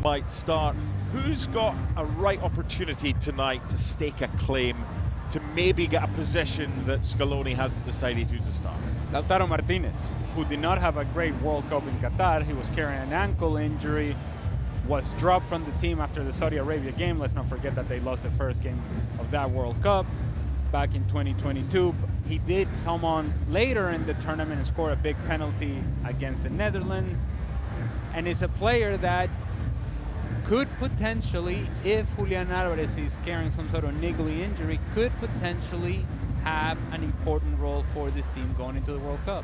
might start. Who's got a right opportunity tonight to stake a claim to maybe get a position that Scaloni hasn't decided who to start? Lautaro Martinez, who did not have a great World Cup in Qatar. He was carrying an ankle injury, was dropped from the team after the Saudi Arabia game. Let's not forget that they lost the first game of that World Cup back in 2022. He did come on later in the tournament and score a big penalty against the Netherlands. And it's a player that could potentially, if Julian Alvarez is carrying some sort of niggly injury, could potentially have an important role for this team going into the World Cup.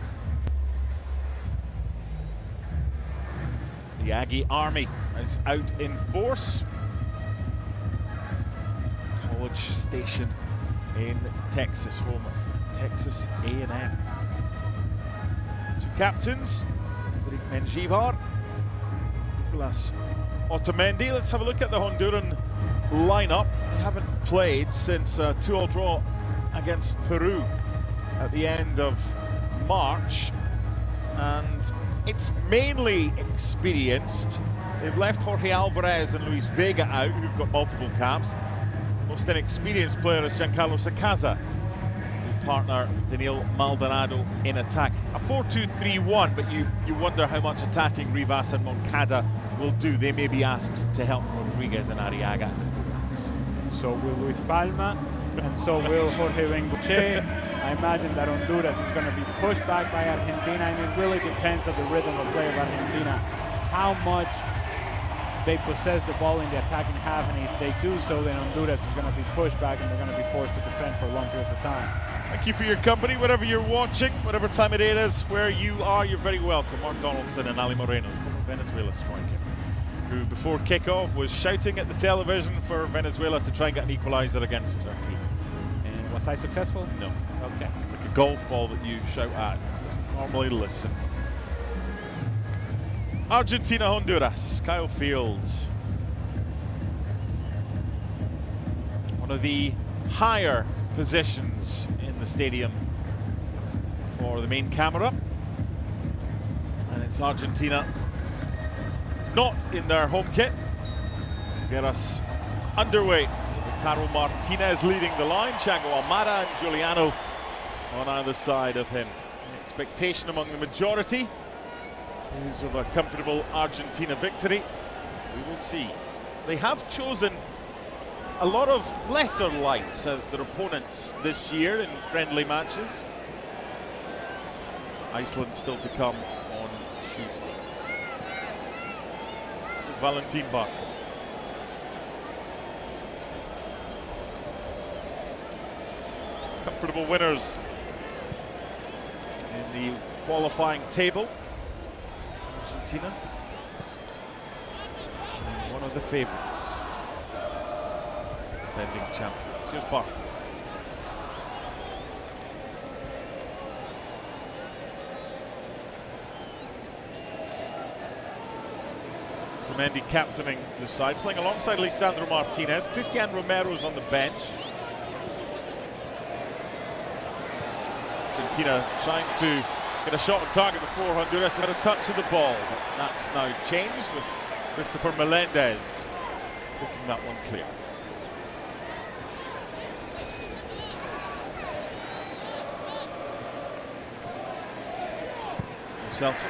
The Aggie Army is out in force. College Station in Texas, home of Texas A&M. Two captains, Enrique Menjivar, Nicolas Otamendi. Let's have a look at the Honduran lineup. They haven't played since a 2-2 draw against Peru at the end of March, and it's mainly experienced. They've left Jorge Alvarez and Luis Vega out, who've got multiple caps. Most inexperienced player is Giancarlo Sacasa, who partner Daniel Maldonado in attack. A 4-2-3-1, but you wonder how much attacking Rivas and Moncada will do. They may be asked to help Rodriguez and Arriaga. So will Luis Palma, and so will Jorge Bengoche. I imagine that Honduras is going to be pushed back by Argentina, and it really depends on the rhythm of play of Argentina, how much they possess the ball in the attacking half, and if they do so, then Honduras is going to be pushed back and they're going to be forced to defend for long periods of time. Thank you for your company, wherever you're watching, whatever time it is, where you are, you're very welcome. Mark Donaldson and Ali Moreno, former Venezuela striker, who before kickoff was shouting at the television for Venezuela to try and get an equaliser against Turkey. And was I successful? No. Okay. It's like a golf ball that you shout at. It doesn't normally listen. Argentina, Honduras, Kyle Field. One of the higher positions in the stadium for the main camera. And it's Argentina not in their home kit. Get us underway. Carol Martinez leading the line, Thiago Almada and Giuliano on either side of him. The expectation among the majority is of a comfortable Argentina victory. We will see. They have chosen a lot of lesser lights as their opponents this year in friendly matches. Iceland still to come on Tuesday. This is Valentin Barco. Comfortable winners in the qualifying table. Argentina, and one of the favourites, defending champions. Here's Barco. Otamendi captaining the side, playing alongside Lisandro Martinez. Cristian Romero's on the bench. Argentina trying to get a shot on target before Honduras had a touch of the ball, but that's now changed with Christopher Melendez picking that one clear. Celso.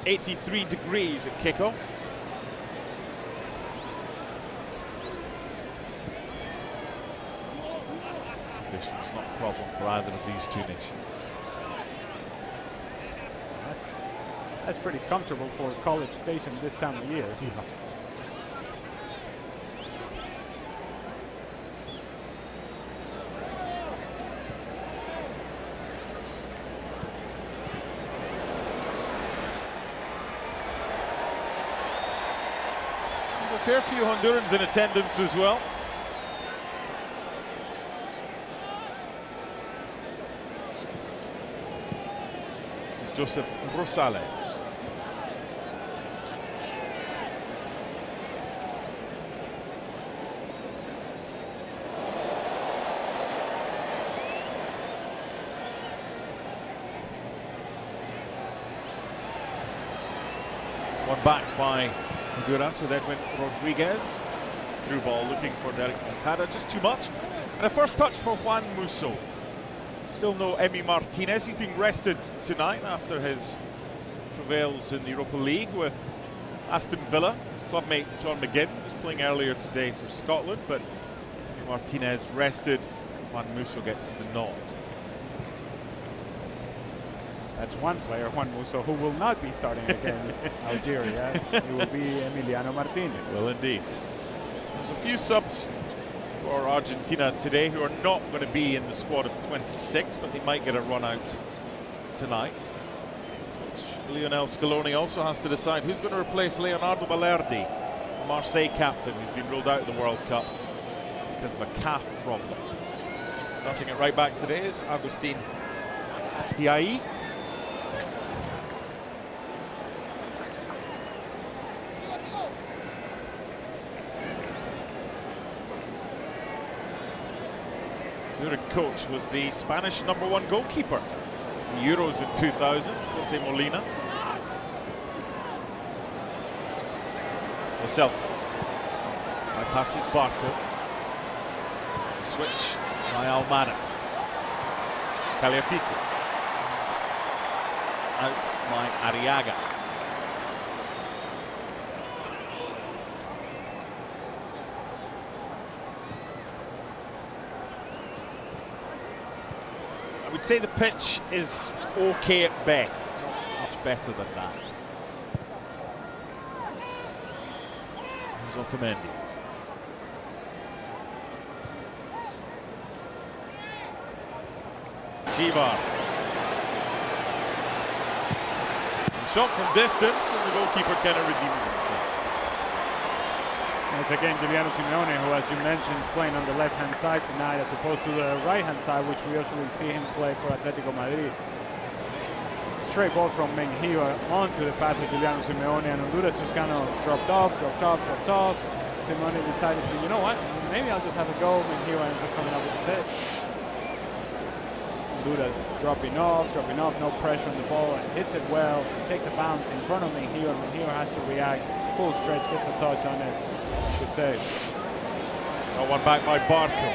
.83 degrees at kickoff. Conditions not a problem for either of these two nations. That's pretty comfortable for College Station this time of year. Yeah. There's a fair few Hondurans in attendance as well. This is Joseph Rosales. One back by Honduras with Edwin Rodriguez. Through ball looking for Derek Moncada, just too much. And a first touch for Juan Musso. Still no Emi Martinez. He's being rested tonight after his travails in the Europa League with Aston Villa. His clubmate John McGinn was playing earlier today for Scotland, but Emi Martinez rested. Juan Musso gets the nod. That's one player, Juan Musso, who will not be starting against Algeria. It will be Emiliano Martinez. Well, indeed. There's a few subs for Argentina today who are not going to be in the squad of 26, but they might get a run out tonight. Coach Lionel Scaloni also has to decide who's going to replace Leonardo Balerdi, the Marseille captain, who's been ruled out of the World Cup because of a calf problem. Starting at right back today is Agustin Hiai. Their coach was the Spanish #1 goalkeeper in the Euros in 2000, Jose Molina. Lo Celso bypasses Barco. Switch by Almada. Caliafico. Out by Arriaga. I would say the pitch is okay at best, not much better than that. Here's Otamendi. Chivar. Shot from distance, and the goalkeeper kind of redeems himself. It's again Giuliano Simeone, who, as you mentioned, is playing on the left-hand side tonight as opposed to the right-hand side, which we usually see him play for Atletico Madrid. Straight ball from Mengíbar onto the path of Giuliano Simeone, and Honduras just kind of dropped off. Simeone decided to, you know what, maybe I'll just have a go. Mengíbar ends up coming up with a save. Honduras dropping off, no pressure on the ball, and hits it well, takes a bounce in front of Mengíbar. Mengíbar has to react, full stretch, gets a touch on it. Good save. Got one back by Barco.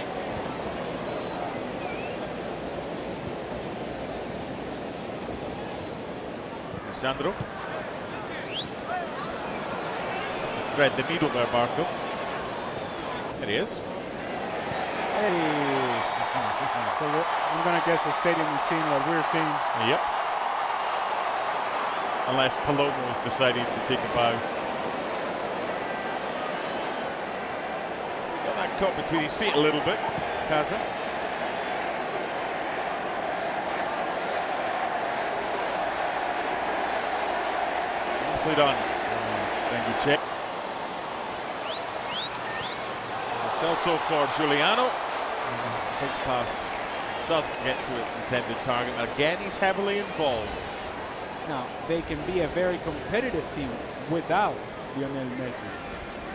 Sandro. Thread the needle there, Barco. There he is. Hey. So I'm going to guess the stadium is seeing what we're seeing. Yep. Unless Palomo is deciding to take a bow. Got that caught between his feet a little bit. Kaza. Nicely done. Thank you, check. Celso for Giuliano. His pass doesn't get to its intended target. Again, he's heavily involved. Now, they can be a very competitive team without Lionel Messi.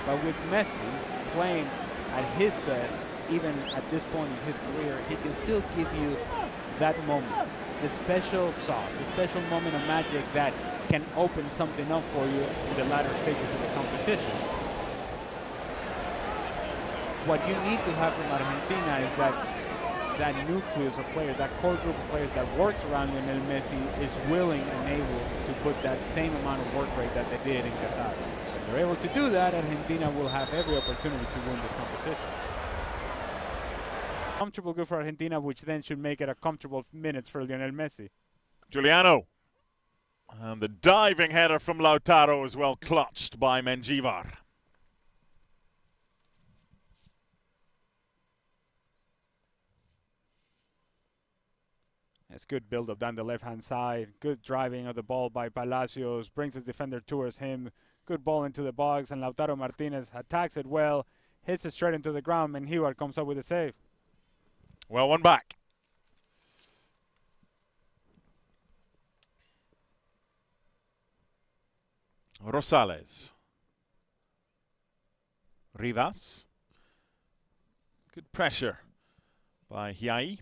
But with Messi playing at his best, even at this point in his career, he can still give you that moment, the special sauce, the special moment of magic that can open something up for you in the latter stages of the competition. What you need to have from Argentina is that nucleus of players, that core group of players that works around Lionel Messi is willing and able to put that same amount of work rate that they did in Qatar. If they're able to do that, Argentina will have every opportunity to win this competition. Comfortable good for Argentina, which then should make it a comfortable minutes for Lionel Messi. Giuliano. And the diving header from Lautaro is well clutched by Mengíbar. It's good build-up down the left-hand side. Good driving of the ball by Palacios. Brings his defender towards him. Good ball into the box, and Lautaro Martinez attacks it well. Hits it straight into the ground, and Mengíbar comes up with a save. Well, one back. Rosales. Rivas. Good pressure by Hiai.